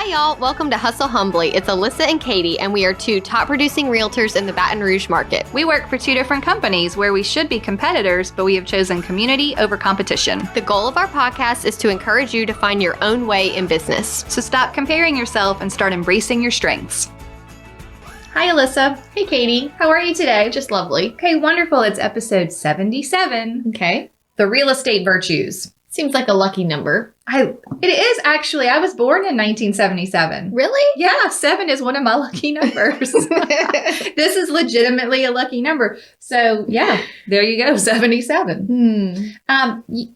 Hi, y'all. Welcome to Hustle Humbly. It's Alissa and Katy, and we are two top producing realtors in the Baton Rouge market. We work for two different companies where we should be competitors, but we have chosen community over competition. The goal of our podcast is to encourage you to find your own way in business. So stop comparing yourself and start embracing your strengths. Hi, Alissa. Hey, Katy. How are you today? Just lovely. Okay, wonderful. It's episode 77. Okay. The real estate virtues. Seems like a lucky number. It is actually. I was born in 1977. Really? Yeah, 7 is one of my lucky numbers. This is legitimately a lucky number. So yeah, there you go, 77.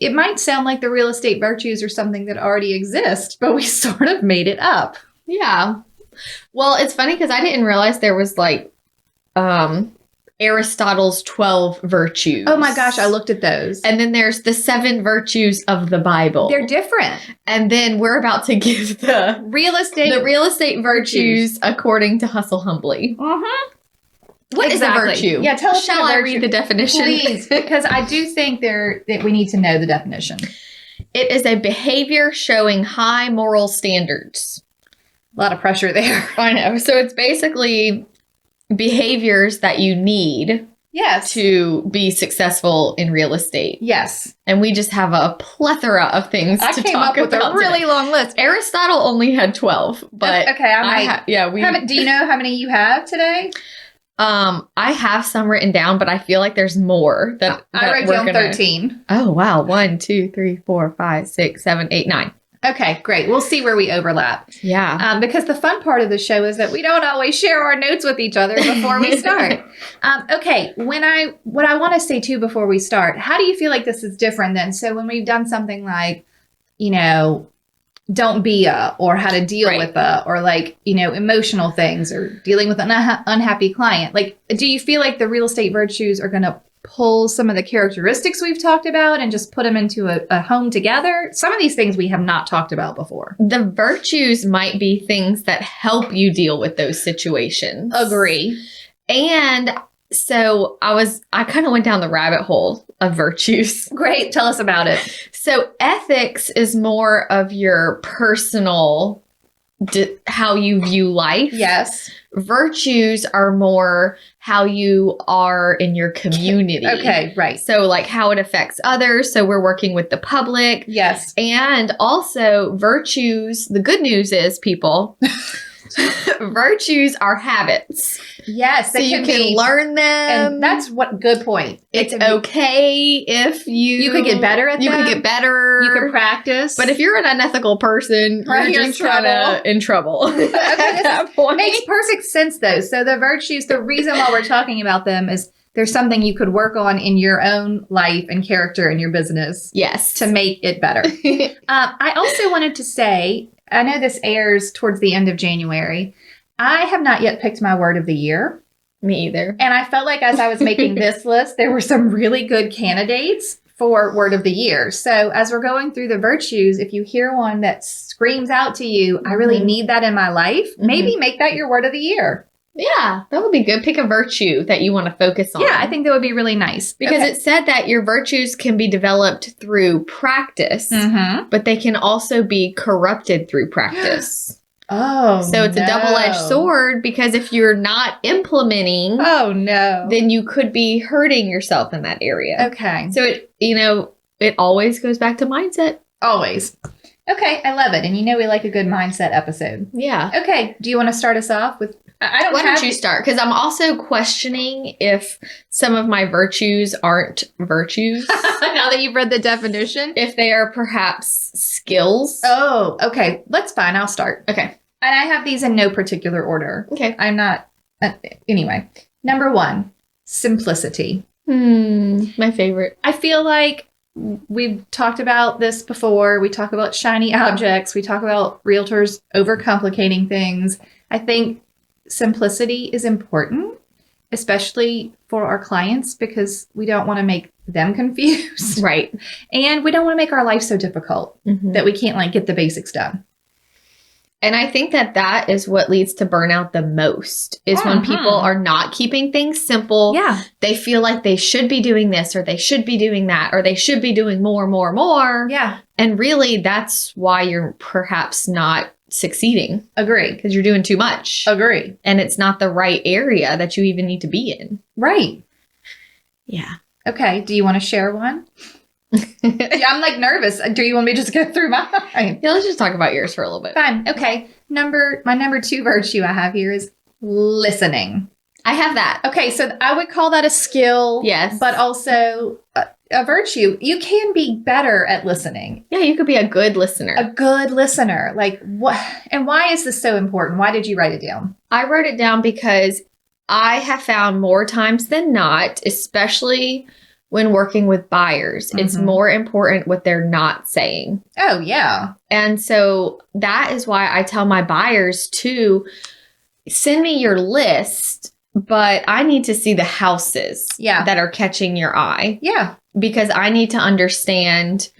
It might sound like the real estate virtues are something that already exist, but we sort of made it up. Yeah. Well, it's funny because I didn't realize there was Aristotle's 12 virtues. Oh my gosh, I looked at those. And then there's the 7 virtues of the Bible. They're different. And then we're about to give the real estate virtues according to Hustle Humbly. What is a virtue? Yeah, tell us. Shall I read the definition? Please, because I do think that we need to know the definition. It is a behavior showing high moral standards. A lot of pressure there. I know. So it's basically behaviors that you need to be successful in real estate. Yes. And we just have a plethora of things to talk about. I came up with a really long list. Aristotle only had 12, but okay, do you know how many you have today? I have some written down, but I feel like there's more that I wrote down 13. Oh, wow. 1, 2, 3, 4, 5, 6, 7, 8, 9. Okay, great. We'll see where we overlap. Yeah. Because the fun part of the show is that we don't always share our notes with each other before we start. Okay, what I want to say too before we start, how do you feel like this is different then? So when we've done something like, don't be a, or how to deal with a, or emotional things, or dealing with an unhappy client, do you feel like the real estate virtues are going to pull some of the characteristics we've talked about and just put them into a home together? Some of these things we have not talked about before. The virtues might be things that help you deal with those situations. Agree. And so I kind of went down the rabbit hole of virtues. Great. Tell us about it. So ethics is more of your personal, how you view life. Yes. Virtues are more how you are in your community. Okay, right. So how it affects others. So we're working with the public. Yes. And also virtues, the good news is, people, virtues are habits. Yes. So you can learn them. And that's good point. It's okay if you could get better at them. You could get better. You can practice. But if you're an unethical person, you're just kind of in trouble. At that point. Makes perfect sense though. So the virtues, the reason why we're talking about them is there's something you could work on in your own life and character in your business. Yes. To make it better. I also wanted to say, I know this airs towards the end of January. I have not yet picked my word of the year. Me either. And I felt like as I was making this list, there were some really good candidates for word of the year. So as we're going through the virtues, if you hear one that screams out to you, I really need that in my life, maybe make that your word of the year. Yeah, that would be good. Pick a virtue that you want to focus on. Yeah, I think that would be really nice. Because it said that your virtues can be developed through practice, but they can also be corrupted through practice. Oh, so it's a double-edged sword, because if you're not implementing, then you could be hurting yourself in that area. Okay. So it always goes back to mindset. Always. Okay, I love it. And we like a good mindset episode. Yeah. Okay, do you want to start us off with... Why don't you start? Because I'm also questioning if some of my virtues aren't virtues. Now that you've read the definition? If they are perhaps skills. Oh, okay. That's fine. I'll start. Okay. And I have these in no particular order. Okay. I'm not... anyway. Number 1, simplicity. My favorite. I feel like we've talked about this before. We talk about shiny objects. We talk about realtors overcomplicating things. I think simplicity is important, especially for our clients, because we don't want to make them confused. Right. And we don't want to make our life so difficult that we can't get the basics done. And I think that is what leads to burnout the most, is when people are not keeping things simple. Yeah. They feel like they should be doing this, or they should be doing that, or they should be doing more. Yeah. And really, that's why you're perhaps not succeeding Agree. because you're doing too much. Agree. And it's not the right area that you even need to be in. Right. Yeah. Okay. Do you want to share one? Yeah, I'm like nervous. Do you want me to just go through mine? Yeah, let's just talk about yours for a little bit. Fine. Okay. My number 2 virtue I have here is listening. I have that. Okay. So I would call that a skill. Yes. But also a virtue. You can be better at listening. Yeah, you could be a good listener. A good listener. Like what? And why is this so important? Why did you write it down? I wrote it down because I have found more times than not, especially when working with buyers, it's more important what they're not saying. Oh, yeah. And so that is why I tell my buyers to send me your list, but I need to see the houses that are catching your eye. Yeah. Because I need to understand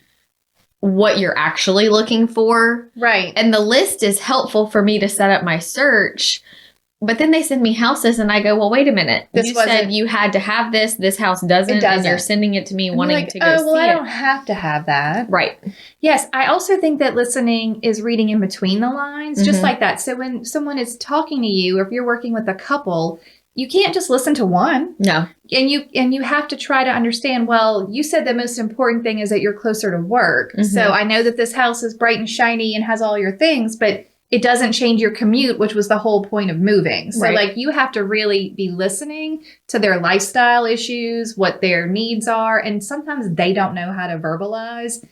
what you're actually looking for. Right. And the list is helpful for me to set up my search. But then they send me houses and I go, well, wait a minute. You said you had to have this. This house doesn't. And you're sending it to me wanting to go see it. I don't have to have that. Right. Yes. I also think that listening is reading in between the lines, just like that. So when someone is talking to you, or if you're working with a couple, you can't just listen to one. No. And you have to try to understand, well, you said the most important thing is that you're closer to work. So I know that this house is bright and shiny and has all your things, but it doesn't change your commute, which was the whole point of moving. So like you have to really be listening to their lifestyle issues, what their needs are. And sometimes they don't know how to verbalize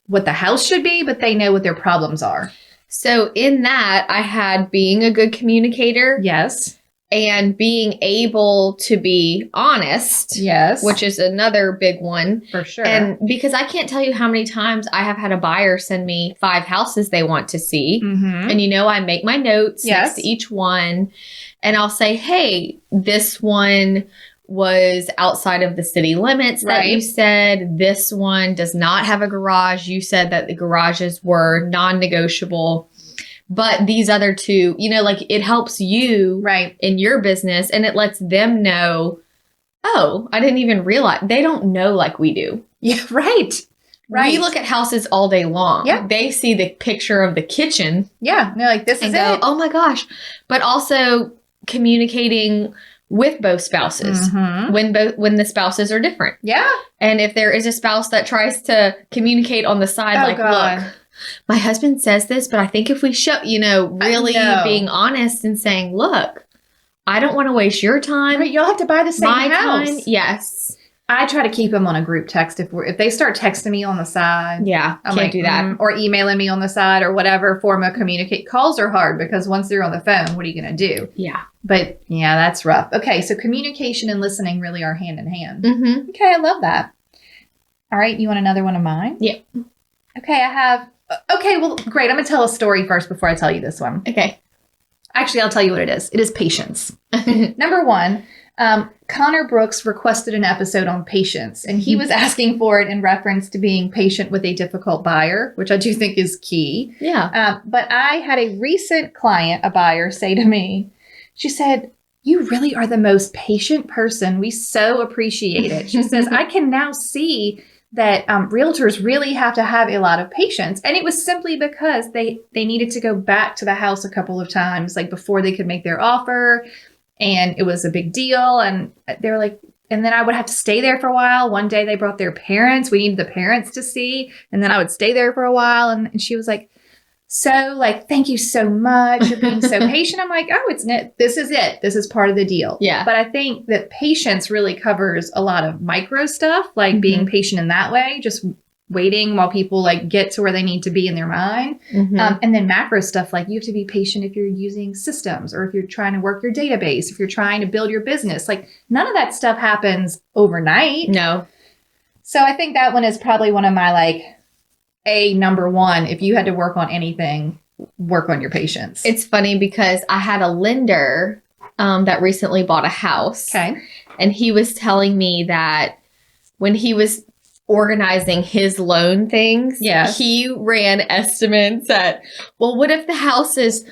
what the house should be, but they know what their problems are. So in that, I had being a good communicator. Yes. And being able to be honest. Yes. Which is another big one. For sure. And because I can't tell you how many times I have had a buyer send me 5 houses they want to see. And I make my notes next to each one. And I'll say, hey, this one was outside of the city limits that you said. This one does not have a garage. You said that the garages were non-negotiable. But these other 2, like it helps you in your business and it lets them know, oh, I didn't even realize. They don't know like we do. Yeah, right. We look at houses all day long. Yeah. They see the picture of the kitchen. Yeah. They're like, this is it. Oh my gosh. But also communicating with both spouses when the spouses are different. Yeah. And if there is a spouse that tries to communicate on the side, look, my husband says this, but I think if we show, really being honest and saying, look, I don't want to waste your time. Right, you'll have to buy the same house. Time. Yes. I try to keep them on a group text if they start texting me on the side. Yeah, I'm can't do that. Or emailing me on the side or whatever form of communicate. Calls are hard because once they're on the phone, what are you going to do? Yeah. But yeah, that's rough. Okay, so communication and listening really are hand in hand. Okay, I love that. All right, you want another one of mine? Yeah. Okay, I have... Okay, well, great. I'm going to tell a story first before I tell you this one. Okay. Actually, I'll tell you what it is. It is patience. Number 1, Connor Brooks requested an episode on patience, and he was asking for it in reference to being patient with a difficult buyer, which I do think is key. Yeah. But I had a recent client, a buyer, say to me, she said, you really are the most patient person. We so appreciate it. She says, I can now see that realtors really have to have a lot of patience. And it was simply because they needed to go back to the house a couple of times, like before they could make their offer. And it was a big deal. And they were like, and then I would have to stay there for a while. One day they brought their parents. We needed the parents to see. And then I would stay there for a while. And she was like, so like, thank you so much. You're being so patient. I'm like, oh, this is it. This is part of the deal. Yeah. But I think that patience really covers a lot of micro stuff, like being patient in that way, just waiting while people like get to where they need to be in their mind. And then macro stuff, like you have to be patient if you're using systems or if you're trying to work your database, if you're trying to build your business, like none of that stuff happens overnight. No. So I think that one is probably one of my like, number 1, if you had to work on anything, work on your patience. It's funny because I had a lender that recently bought a house. Okay. And he was telling me that when he was organizing his loan things, he ran estimates at, well, what if the house is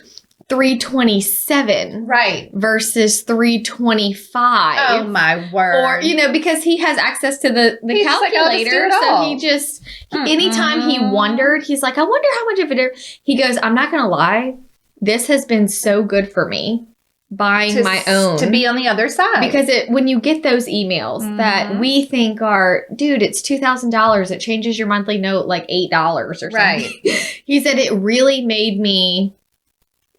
$327 right versus $325. Oh my word. Or, because he has access to the calculator. Anytime he wondered, he's like, I wonder how much of it. He goes, I'm not going to lie. This has been so good for me buying my own. To be on the other side. Because when you get those emails that we think are, dude, it's $2,000. It changes your monthly note like $8 or something. Right. He said it really made me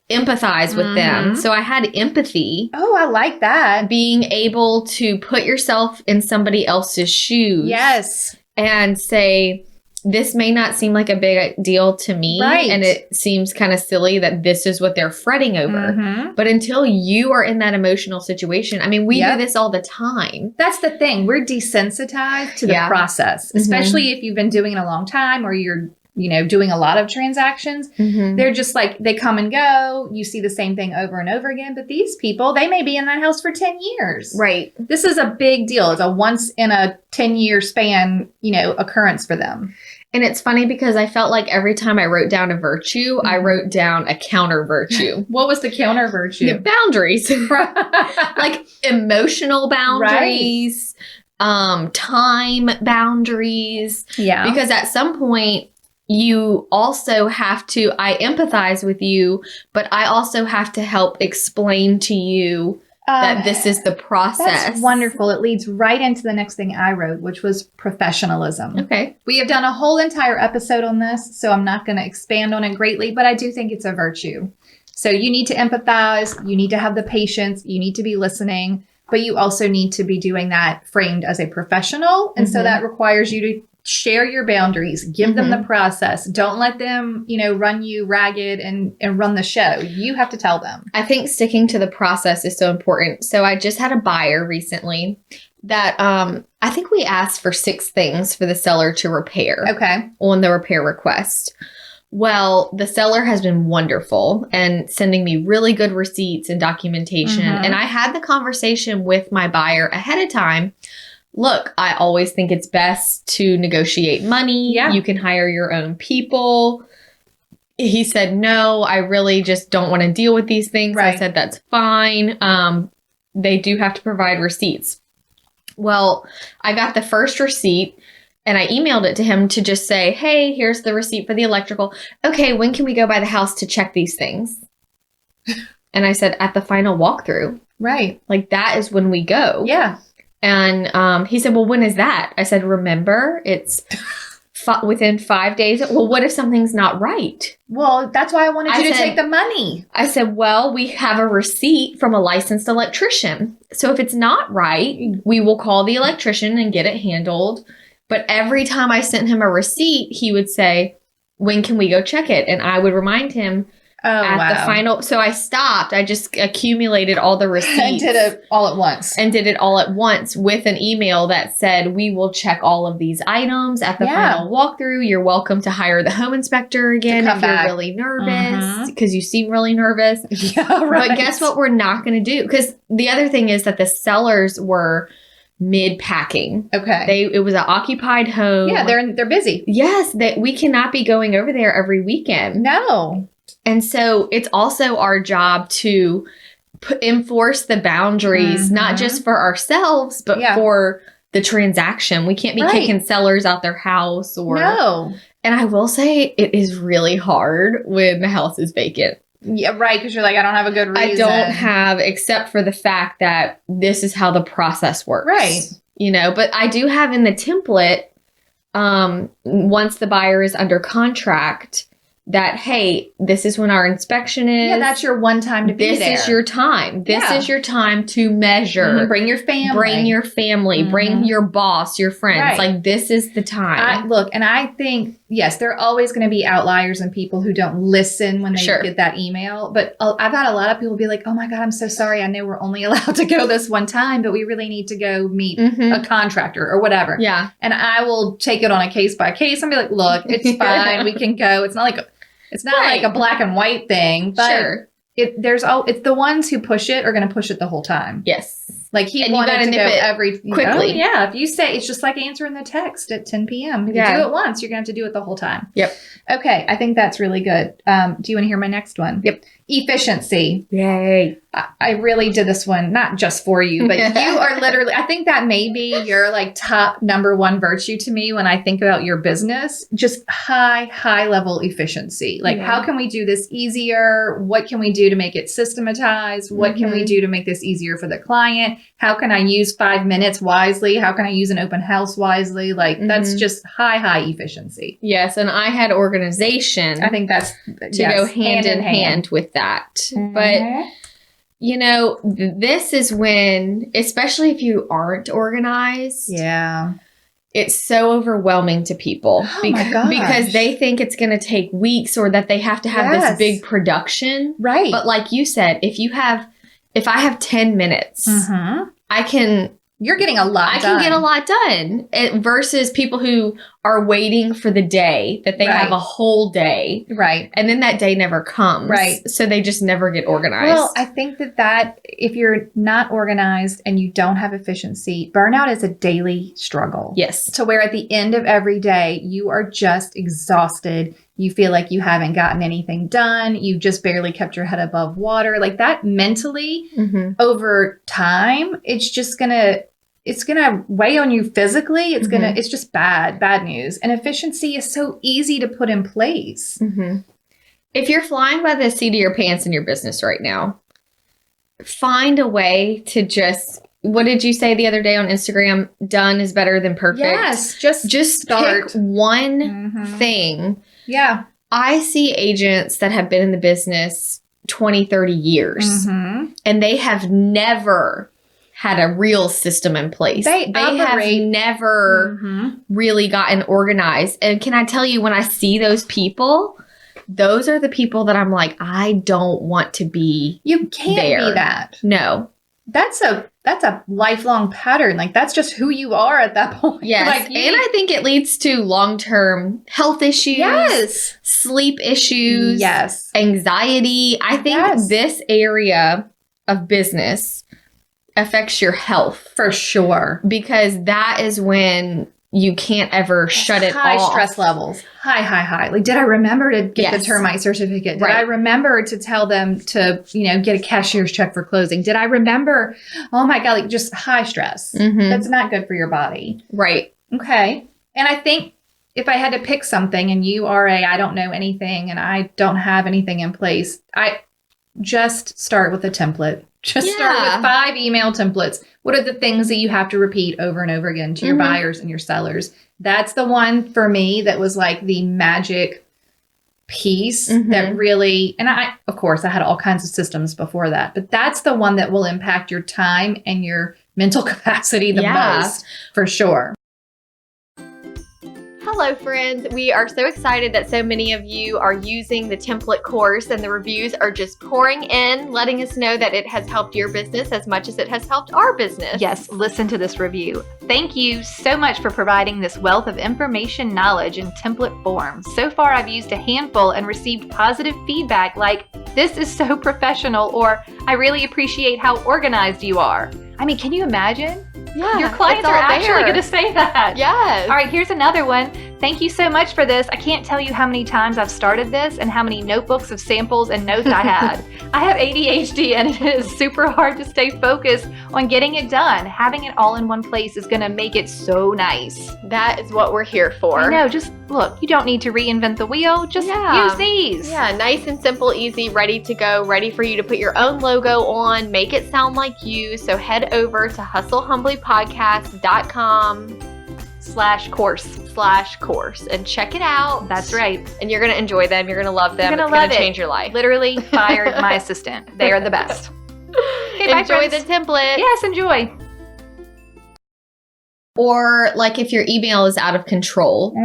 empathize with them. So I had empathy. Oh, I like that. Being able to put yourself in somebody else's shoes. Yes. And say, this may not seem like a big deal to me. Right. And it seems kind of silly that this is what they're fretting over. But until you are in that emotional situation, I mean, we do this all the time. That's the thing. We're desensitized to the process, especially if you've been doing it a long time or you're doing a lot of transactions. They're just like, they come and go. You see the same thing over and over again. But these people, they may be in that house for 10 years. Right. This is a big deal. It's a once in a 10-year span, occurrence for them. And it's funny because I felt like every time I wrote down a virtue, I wrote down a counter virtue. What was the counter virtue? The boundaries. Like emotional boundaries, time boundaries. Yeah. Because at some point, you also have to, I empathize with you, but I also have to help explain to you that this is the process. That's wonderful. It leads right into the next thing I wrote, which was professionalism. Okay. We have done a whole entire episode on this, so I'm not going to expand on it greatly, but I do think it's a virtue. So you need to empathize. You need to have the patience. You need to be listening, but you also need to be doing that framed as a professional. And so that requires you to share your boundaries, give them the process. Don't let them, run you ragged and run the show. You have to tell them. I think sticking to the process is so important. So I just had a buyer recently that I think we asked for 6 things for the seller to repair. Okay. On the repair request. Well, the seller has been wonderful and sending me really good receipts and documentation. And I had the conversation with my buyer ahead of time. Look, I always think it's best to negotiate money. Yeah. You can hire your own people. He said, no, I really just don't want to deal with these things. Right. I said, that's fine. They do have to provide receipts. Well, I got the first receipt and I emailed it to him to just say, hey, here's the receipt for the electrical. Okay, when can we go by the house to check these things? And I said, at the final walkthrough. Right. Like that is when we go. Yeah. And he said, well, when is that? I said, remember, it's within 5 days. Well, what if something's not right? Well, that's why I wanted you to take the money. I said, well, we have a receipt from a licensed electrician. So if it's not right, we will call the electrician and get it handled. But every time I sent him a receipt, he would say, when can we go check it? And I would remind him the final. So I stopped. I just accumulated all the receipts. And did it all at once. And did it all at once with an email that said, we will check all of these items at the final walkthrough. You're welcome to hire the home inspector again if you're really nervous, because you seem really nervous. Yeah, right. But guess what we're not going to do? Because the other thing is that the sellers were mid-packing. Okay. It was an occupied home. Yeah, they're busy. Yes, we cannot be going over there every weekend. No. And so it's also our job to enforce the boundaries, not just for ourselves, but for the transaction. We can't be kicking sellers out their house or. No. And I will say it is really hard when the house is vacant. Yeah, right. Because you're like, I don't have a good reason. I don't have, except for the fact that this is how the process works. Right. But I do have in the template, once the buyer is under contract, that, hey, this is when our inspection is. Yeah, that's your one time to be there. This is your time. This is your time to measure. Bring your family. Bring your boss, your friends. Right. Like, this is the time. And I think, yes, there are always going to be outliers and people who don't listen when they get that email. But I've had a lot of people be like, oh my God, I'm so sorry. I know we're only allowed to go this one time, but we really need to go meet a contractor or whatever. Yeah. And I will take it on a case by case and be like, look, it's fine. We can go. It's not like a black and white thing, but it's the ones who push it are going to push it the whole time. Yes. Like he wanted to go every quickly. Yeah. If you say it's just like answering the text at 10 p.m. If you do it once, you're going to have to do it the whole time. Yep. Okay. I think that's really good. Do you want to hear my next one? Yep. Efficiency. Yay. I really did this one, not just for you, but you are literally, I think that may be your like top number one virtue to me when I think about your business, just high level efficiency. Like, how can we do this easier? What can we do to make it systematized? What can we do to make this easier for the client? How can I use 5 minutes wisely? How can I use an open house wisely? Like, that's just high efficiency. Yes. And I had organization. I think that's to go hand in hand with that. But, you know, this is when, especially if you aren't organized. Yeah. It's so overwhelming to people because they think it's going to take weeks or that they have to have this big production. Right. But like you said, if I have 10 minutes, you're getting a lot done. I can get a lot done versus people who are waiting for the day that they have a whole day. Right. And then that day never comes. Right. So they just never get organized. Well, I think that if you're not organized and you don't have efficiency, burnout is a daily struggle. Yes. To where at the end of every day, you are just exhausted. You feel like you haven't gotten anything done. You just barely kept your head above water. Like that mentally over time, it's going to weigh on you physically. It's just bad news. And efficiency is so easy to put in place. If you're flying by the seat of your pants in your business right now, find a way to just, what did you say the other day on Instagram? Done is better than perfect. Yes. Just start. Pick one thing. Yeah. I see agents that have been in the business 20, 30 years and they have never had a real system in place. They have never really gotten organized. And can I tell you, when I see those people, those are the people that I'm like, I don't want to be You can't there. Be that. No. That's a lifelong pattern. Like, that's just who you are at that point. Yes. Like, and I think it leads to long-term health issues, sleep issues, anxiety. I think this area of business affects your health. For sure. Because that is when you can't ever shut it off. High stress levels. High. Like, did I remember to get the termite certificate? Did I remember to tell them to, get a cashier's check for closing? Did I remember? Oh my God, like just high stress. That's not good for your body. Right. Okay. And I think if I had to pick something and you are I don't know anything and I don't have anything in place, I just start with a template. Just start with 5 email templates. What are the things that you have to repeat over and over again to your buyers and your sellers? That's the one for me that was like the magic piece that really, and of course, I had all kinds of systems before that, but that's the one that will impact your time and your mental capacity the most, for sure. Hello, friends. We are so excited that so many of you are using the template course, and the reviews are just pouring in, letting us know that it has helped your business as much as it has helped our business. Yes, listen to this review. Thank you so much for providing this wealth of information, knowledge in template form. So far, I've used a handful and received positive feedback like, "This is so professional," or "I really appreciate how organized you are." I mean, can you imagine? Yeah, your clients are actually going to say that. Yes. All right, here's another one. Thank you so much for this. I can't tell you how many times I've started this and how many notebooks of samples and notes I had. I have ADHD and it is super hard to stay focused on getting it done. Having it all in one place is going to make it so nice. That is what we're here for. I know, just look, you don't need to reinvent the wheel. Just use these. Yeah, nice and simple, easy, ready to go, ready for you to put your own logo on, make it sound like you. So head over to hustlehumblypodcast.com/course and check it out. That's right. And you're going to enjoy them. You're going to love them. You're going to change your life. Literally fired my assistant. They are the best. Okay, enjoy the template. Yes, enjoy. Or like if your email is out of control,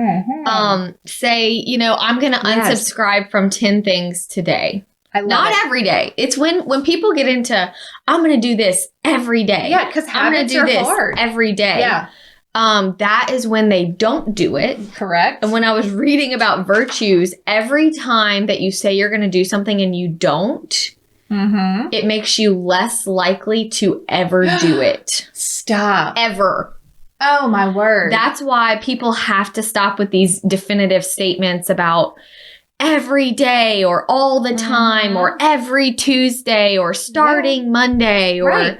say, I'm going to unsubscribe from 10 things today. Not every day. It's when people get into, I'm going to do this every day. Yeah, because habits are hard. Every day. Yeah. That is when they don't do it. Correct. And when I was reading about virtues, every time that you say you're going to do something and you don't, it makes you less likely to ever do it. Stop. Ever. Oh, my word. That's why people have to stop with these definitive statements about every day or all the time or every Tuesday or starting Monday or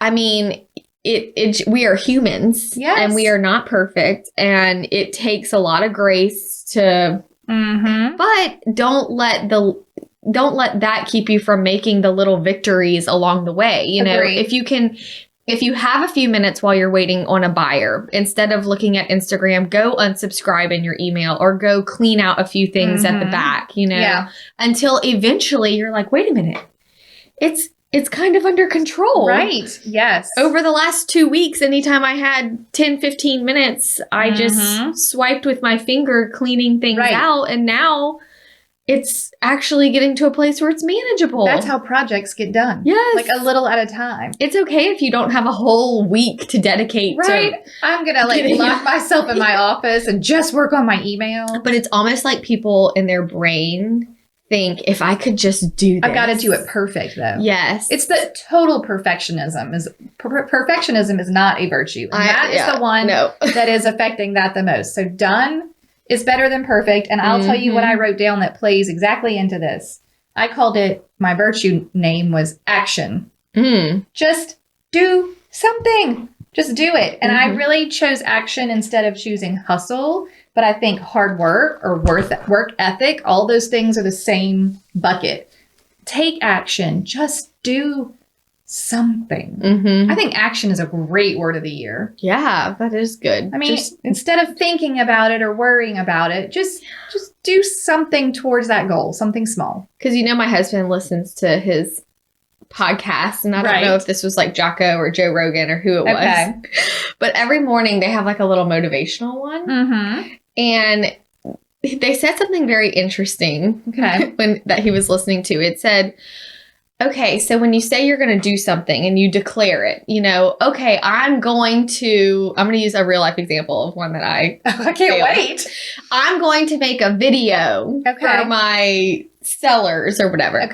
I mean, we are humans and we are not perfect and it takes a lot of grace to but don't let that keep you from making the little victories along the way. You know, if you have a few minutes while you're waiting on a buyer, instead of looking at Instagram, go unsubscribe in your email or go clean out a few things at the back, you know, until eventually you're like, wait a minute, it's kind of under control. Right. Yes. Over the last 2 weeks, anytime I had 10, 15 minutes, I just swiped with my finger cleaning things out. And now it's actually getting to a place where it's manageable. That's how projects get done. Yes. Like a little at a time. It's okay if you don't have a whole week to dedicate to. I'm going to lock myself in my office and just work on my email. But it's almost like people in their brain think, if I could just do this. I've got to do it perfect, though. Yes. It's the total perfectionism. Perfectionism is not a virtue. And that is the one that is affecting that the most. So done is better than perfect. And I'll tell you what I wrote down that plays exactly into this. I called it, my virtue name was action. Just do something. Just do it. And I really chose action instead of choosing hustle. But I think hard work or work ethic, all those things are the same bucket. Take action. Just do something. I think action is a great word of the year. Yeah, that is good. I mean, instead of thinking about it or worrying about it, just do something towards that goal, something small. Because, you know, my husband listens to his podcast, and I don't know if this was like Jocko or Joe Rogan or who it was. But every morning they have like a little motivational one. And they said something very interesting that he was listening to. It said, okay, so when you say you're going to do something and you declare it, you know, okay, I'm going to use a real life example of one that I can't wait. I'm going to make a video for my sellers or whatever.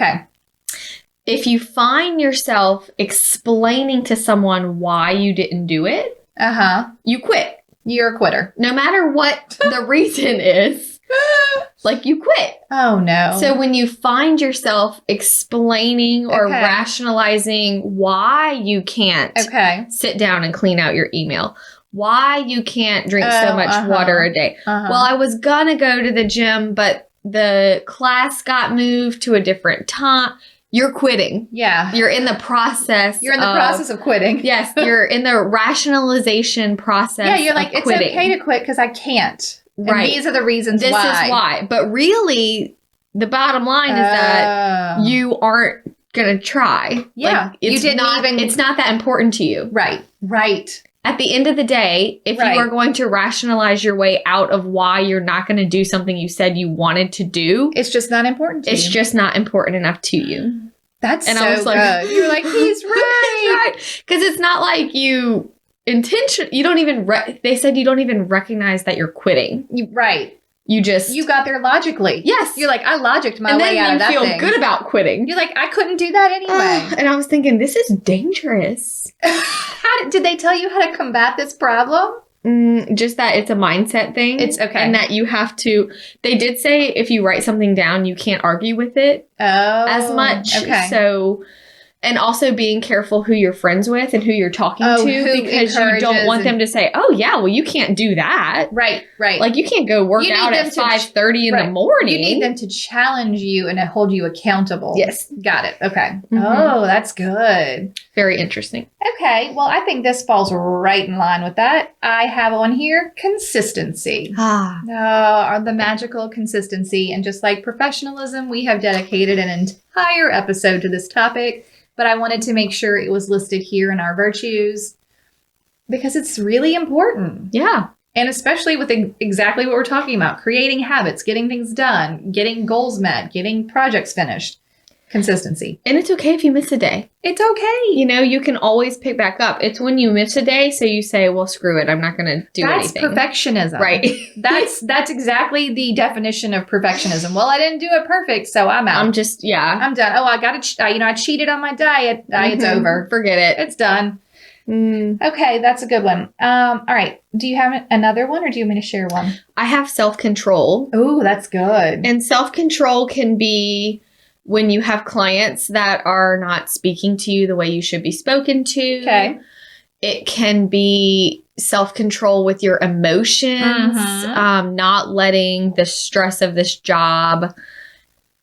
If you find yourself explaining to someone why you didn't do it, you quit. You're a quitter. No matter what the reason is, like you quit. Oh, no. So when you find yourself explaining or rationalizing why you can't sit down and clean out your email, why you can't drink so much water a day. Well, I was going to go to the gym, but the class got moved to a different time. You're quitting. Yeah. You're in the process. You're in the process of quitting. Yes. You're in the rationalization process. Yeah. You're like, it's okay to quit because I can't. And these are the reasons why. This is why. But really, the bottom line is that you aren't going to try. Yeah. Like, it's not that important to you. Right. At the end of the day, if you are going to rationalize your way out of why you're not going to do something you said you wanted to do, it's just not important to you. It's just not important enough to you. That's and so I was like, good. You're like, he's right. Because it's not like you you don't even, they said you don't even recognize that you're quitting. You got there logically. Yes. You're like, I logicked my way out of that thing. And then you feel good about quitting. You're like, I couldn't do that anyway. And I was thinking, this is dangerous. Did they tell you how to combat this problem? Just that it's a mindset thing. It's okay. And that you have to, they did say if you write something down, you can't argue with it as much. Okay. So, and also being careful who you're friends with and who you're talking to, because you don't want them to say, oh yeah, well, you can't do that. Right. Like you can't go work out at 5:30 in the morning. You need them to challenge you and hold you accountable. Yes. Got it. Okay. Oh, that's good. Very interesting. Okay. Well, I think this falls right in line with that. I have on here consistency. The magical consistency. And just like professionalism, we have dedicated an entire episode to this topic. But I wanted to make sure it was listed here in our virtues because it's really important. Yeah. And especially with exactly what we're talking about, creating habits, getting things done, getting goals met, getting projects finished. Consistency. And it's okay if you miss a day. It's okay. You know, you can always pick back up. It's when you miss a day, so you say, well, screw it. I'm not going to do anything. That's perfectionism. Right. That's exactly the definition of perfectionism. Well, I didn't do it perfect, so I'm out. I'm done. Oh, I got to, I cheated on my diet. Diet's over. Forget it. It's done. Okay, that's a good one. All right. Do you have another one or do you want me to share one? I have self-control. Oh, that's good. And self-control can be when you have clients that are not speaking to you the way you should be spoken to. Okay. It can be self-control with your emotions, not letting the stress of this job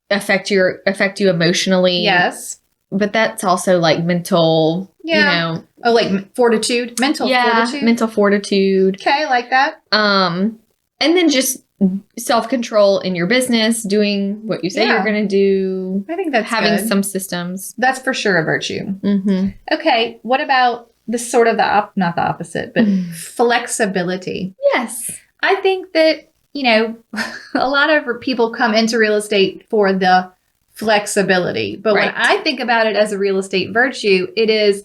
affect you emotionally. Yes. But that's also like mental, Oh, like fortitude? Mental fortitude? mental fortitude. Okay, I like that. And then just self-control in your business, doing what you say you're going to do. I think that's having good. some systems. That's for sure a virtue. Mm-hmm. Okay, what about this sort of not the opposite, but flexibility? Yes. I think that, a lot of people come into real estate for the flexibility. But when I think about it as a real estate virtue, it is,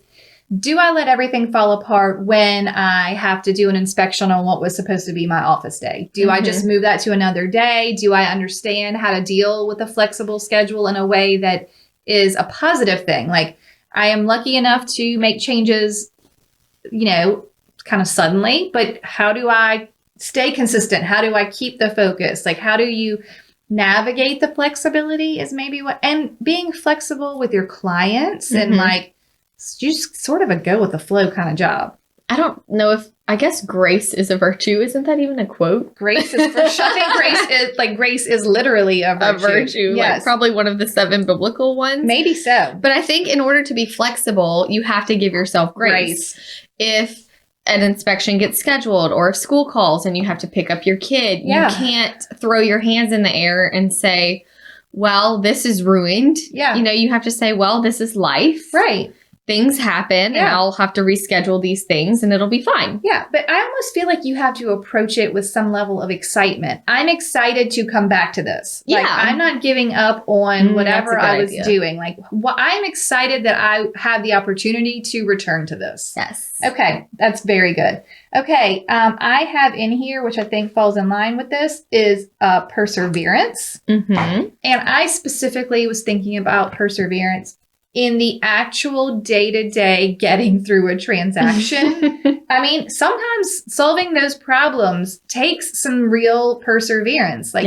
do I let everything fall apart when I have to do an inspection on what was supposed to be my office day? Do I just move that to another day? Do I understand how to deal with a flexible schedule in a way that is a positive thing? Like, I am lucky enough to make changes, kind of suddenly, but how do I stay consistent? How do I keep the focus? Like, how do you navigate the flexibility is maybe what, and being flexible with your clients and like, just sort of a go with the flow kind of job. I don't know I guess grace is a virtue. Isn't that even a quote? Grace is for sure. I think grace is literally a virtue. A virtue. Yes. Like probably one of the 7 biblical ones. Maybe so. But I think in order to be flexible, you have to give yourself grace. If an inspection gets scheduled or if school calls and you have to pick up your kid, you can't throw your hands in the air and say, well, this is ruined. Yeah. You have to say, well, this is life. Right. Things happen and I'll have to reschedule these things and it'll be fine. Yeah, but I almost feel like you have to approach it with some level of excitement. I'm excited to come back to this. Yeah. Like, I'm not giving up on whatever I was doing. Like, I'm excited that I have the opportunity to return to this. Yes. Okay, that's very good. Okay, I have in here, which I think falls in line with this, is perseverance. And I specifically was thinking about perseverance in the actual day-to-day getting through a transaction. I mean, sometimes solving those problems takes some real perseverance. Like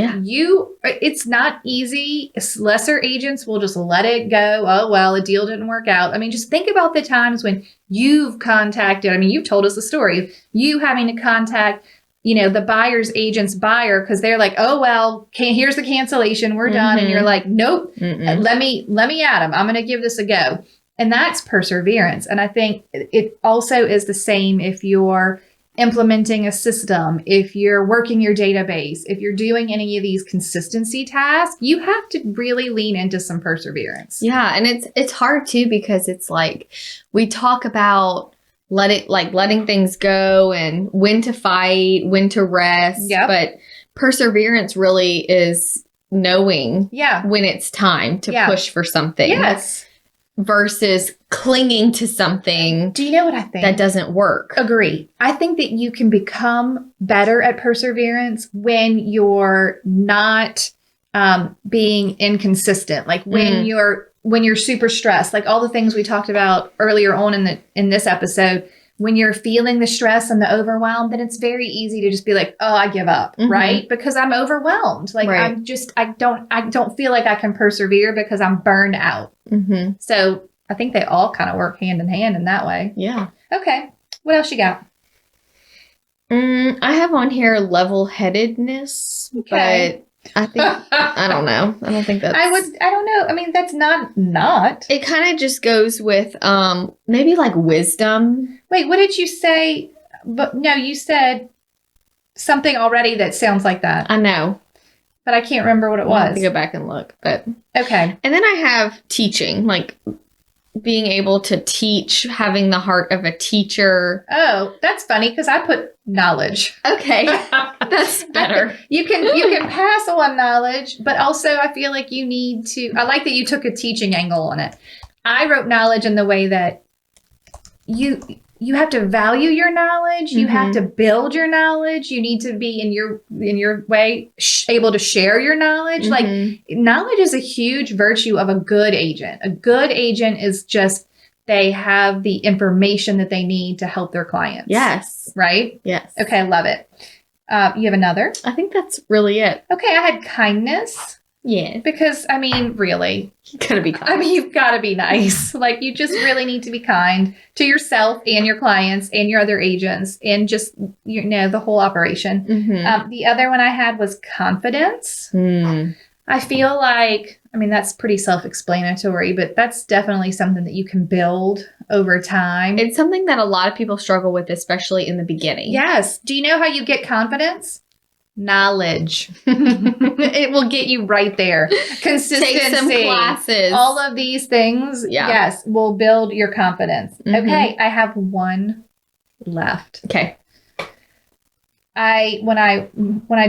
it's not easy. Lesser agents will just let it go. Oh, well, a deal didn't work out. I mean, just think about the times when you've contacted, you've told us the story of you having to contact the buyer's agent's buyer because they're like, oh, well, here's the cancellation. We're done. And you're like, nope, let me at him. I'm going to give this a go. And that's perseverance. And I think it also is the same if you're implementing a system, if you're working your database, if you're doing any of these consistency tasks, you have to really lean into some perseverance. Yeah. And it's hard too, because it's like we talk about letting things go and when to fight, when to rest. Yep. But perseverance really is knowing when it's time to push for something. Yes. Versus clinging to something. Do you know what I think? That doesn't work. Agree. I think that you can become better at perseverance when you're not being inconsistent. Like when you're super stressed, like all the things we talked about earlier on in this episode, when you're feeling the stress and the overwhelm, then it's very easy to just be like, oh, I give up, right? Because I'm overwhelmed. Like I don't feel like I can persevere because I'm burned out. So I think they all kind of work hand in hand in that way. Yeah. Okay. What else you got? I have on here level-headedness, but I think, I don't know. I don't think that's... I don't know. I mean, that's not. It kind of just goes with maybe like wisdom. Wait, what did you say? But no, you said something already that sounds like that. I know. But I can't remember what it was. I'll have to go back and look. But okay. And then I have teaching, like being able to teach, having the heart of a teacher. Oh, that's funny because I put knowledge. Okay. That's better. You can pass on knowledge, but also I feel like you need to, I like that you took a teaching angle on it. I wrote knowledge in the way that you have to value your knowledge. You have to build your knowledge. You need to be in your way able to share your knowledge. Like knowledge is a huge virtue of a good agent. A good agent is just, they have the information that they need to help their clients. Yes. Right? Yes. Okay, I love it. You have another? I think that's really it. Okay, I had kindness. Yeah. Because, I mean, really. You gotta be kind. I mean, you've got to be nice. Like, you just really need to be kind to yourself and your clients and your other agents and just, you know, the whole operation. Mm-hmm. The other one I had was confidence. I feel like, I mean, that's pretty self-explanatory, but that's definitely something that you can build over time. It's something that a lot of people struggle with, especially in the beginning. Yes. Do you know how you get confidence? Knowledge. It will get you right there. Consistency. Take some classes. All of these things, yes, will build your confidence. Mm-hmm. Okay, I have one left. Okay. When I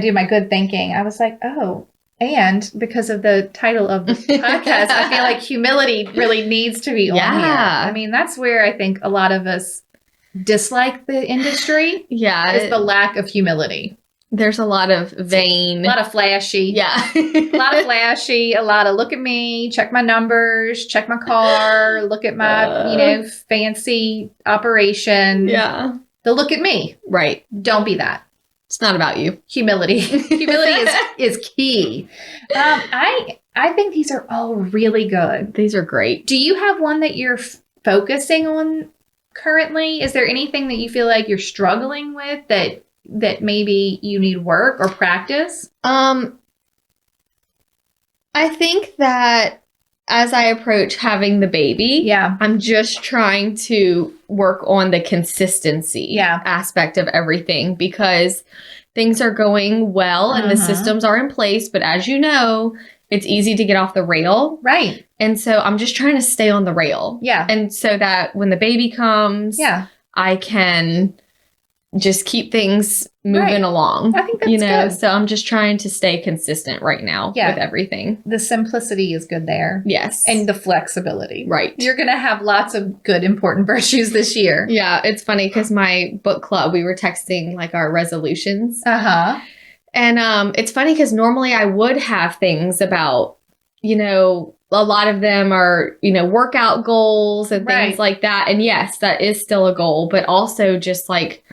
do my good thinking, I was like, oh, and because of the title of the podcast, I feel like humility really needs to be on here. I mean, that's where I think a lot of us dislike the industry. Yeah. Is the lack of humility. There's a lot of vain. A lot of flashy. Yeah. A lot of flashy. A lot of look at me, check my numbers, check my car, look at my, fancy operation. Yeah. The look at me. Right. Don't be that. It's not about you. Humility. Humility is key. I think these are all really good. These are great. Do you have one that you're focusing on currently? Is there anything that you feel like you're struggling with that maybe you need work or practice? I think that as I approach having the baby, I'm just trying to work on the consistency aspect of everything because things are going well and the systems are in place. But as you know, it's easy to get off the rail. Right. And so I'm just trying to stay on the rail. Yeah. And so that when the baby comes, I can just keep things moving along. I think that's good. So I'm just trying to stay consistent right now with everything. The simplicity is good there. Yes. And the flexibility. Right. You're going to have lots of good, important virtues this year. Yeah. It's funny because my book club, we were texting like our resolutions. And it's funny because normally I would have things about, a lot of them are, workout goals and things like that. And yes, that is still a goal, but also just like,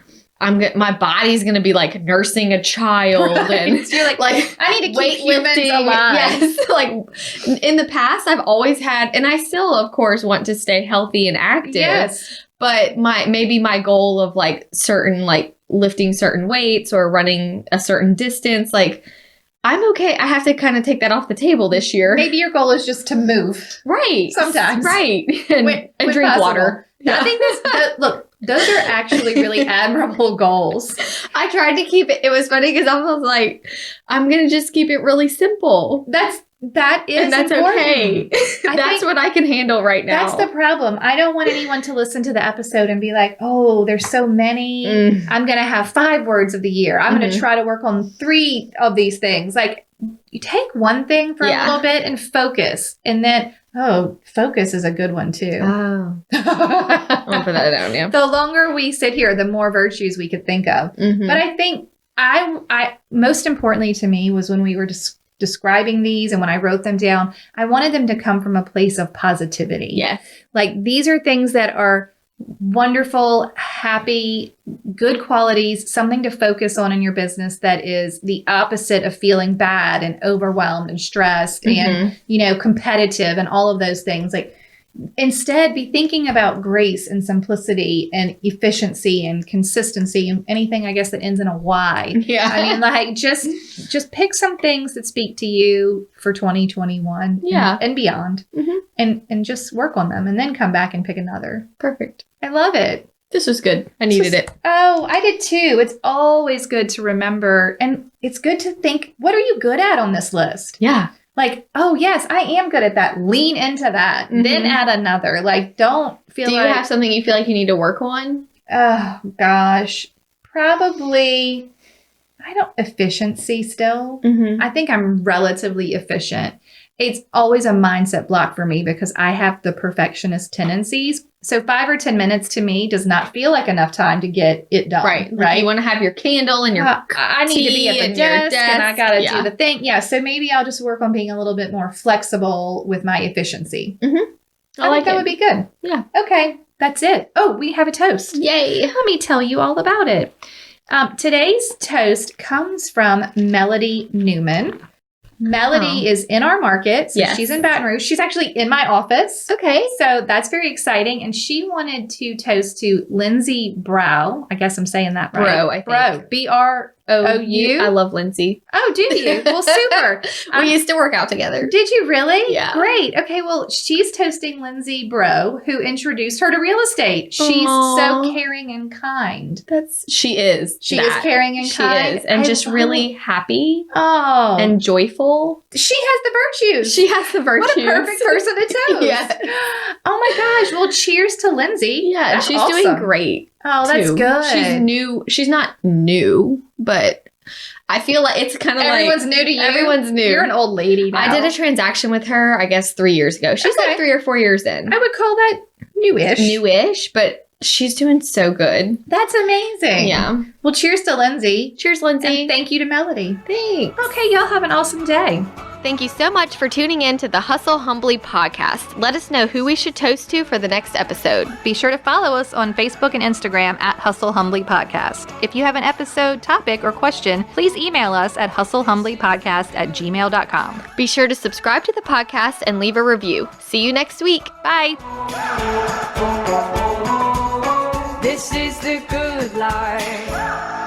my body's going to be like nursing a child and so you're like I need to keep humans alive. Yes. Like in the past I've always had, and I still of course want to stay healthy and active. Yes. But maybe my goal of like certain, like lifting certain weights or running a certain distance, like I'm okay. I have to kind of take that off the table this year. Maybe your goal is just to move. Right. Sometimes. Right. And drink possible. Water. Yeah. I think look, those are actually really admirable goals. I tried to keep it. It was funny because I was like, I'm going to just keep it really simple. That is and that's important. Okay. That's what I can handle right now. That's the problem. I don't want anyone to listen to the episode and be like, oh, there's so many. I'm going to have 5 words of the year. I'm going to try to work on 3 of these things. Like you take one thing for a little bit and focus. And then, focus is a good one too. Oh. I'll put that down, yeah. The longer we sit here, the more virtues we could think of. But I think I most importantly to me was when we were describing these and when I wrote them down, I wanted them to come from a place of positivity. Yes. Like these are things that are wonderful, happy, good qualities, something to focus on in your business that is the opposite of feeling bad and overwhelmed and stressed and, competitive and all of those things. Like instead be thinking about grace and simplicity and efficiency and consistency and anything, I guess, that ends in a Y. Yeah. I mean, like just pick some things that speak to you for 2021 and beyond and just work on them and then come back and pick another. Perfect. I love it. This was good. I needed it. Oh, I did too. It's always good to remember. And it's good to think, what are you good at on this list? Yeah. Like, oh, yes, I am good at that. Lean into that. Then add another. Like, don't feel Do you have something you feel like you need to work on? Oh, gosh. Probably, efficiency still. I think I'm relatively efficient. It's always a mindset block for me because I have the perfectionist tendencies. So 5 or 10 minutes to me does not feel like enough time to get it done. Right. Like you want to have your candle and your I need to be at the desk and I got to do the thing. Yeah. So maybe I'll just work on being a little bit more flexible with my efficiency. I think that would be good. Yeah. Okay. That's it. Oh, we have a toast. Yay. Let me tell you all about it. Today's toast comes from Melody Newman. Melody is in our market. So she's in Baton Rouge. She's actually in my office. Okay. So that's very exciting. And she wanted to toast to Lindsay Brow. I guess I'm saying that right. Bro, I think. Bro. B-R-O-U. I love Lindsay. Oh, do you? Well, super. We used to work out together. Did you really? Yeah. Great. Okay, well, she's toasting Lindsay Bro, who introduced her to real estate. She's so caring and kind. She is. She is caring and kind. She is. And just really happy. Oh. And joyful. She has the virtues. She has the virtues. What a perfect person to toast. Yeah. Oh my gosh. Well, cheers to Lindsay. Yeah, That's she's awesome. doing great. Oh, that's good. She's new. She's not new, but I feel like it's kind of like everyone's new to you. Everyone's new. You're an old lady now. I did a transaction with her, I guess, 3 years ago. She's like 3 or 4 years in. I would call that newish. Newish, but she's doing so good. That's amazing. Yeah. Well, cheers to Lindsay. Cheers, Lindsay. And thank you to Melody. Thanks. Okay, y'all have an awesome day. Thank you so much for tuning in to the Hustle Humbly podcast. Let us know who we should toast to for the next episode. Be sure to follow us on Facebook and Instagram at Hustle Humbly Podcast. If you have an episode, topic, or question, please email us at hustlehumblypodcast@gmail.com. Be sure to subscribe to the podcast and leave a review. See you next week. Bye. This is the good life.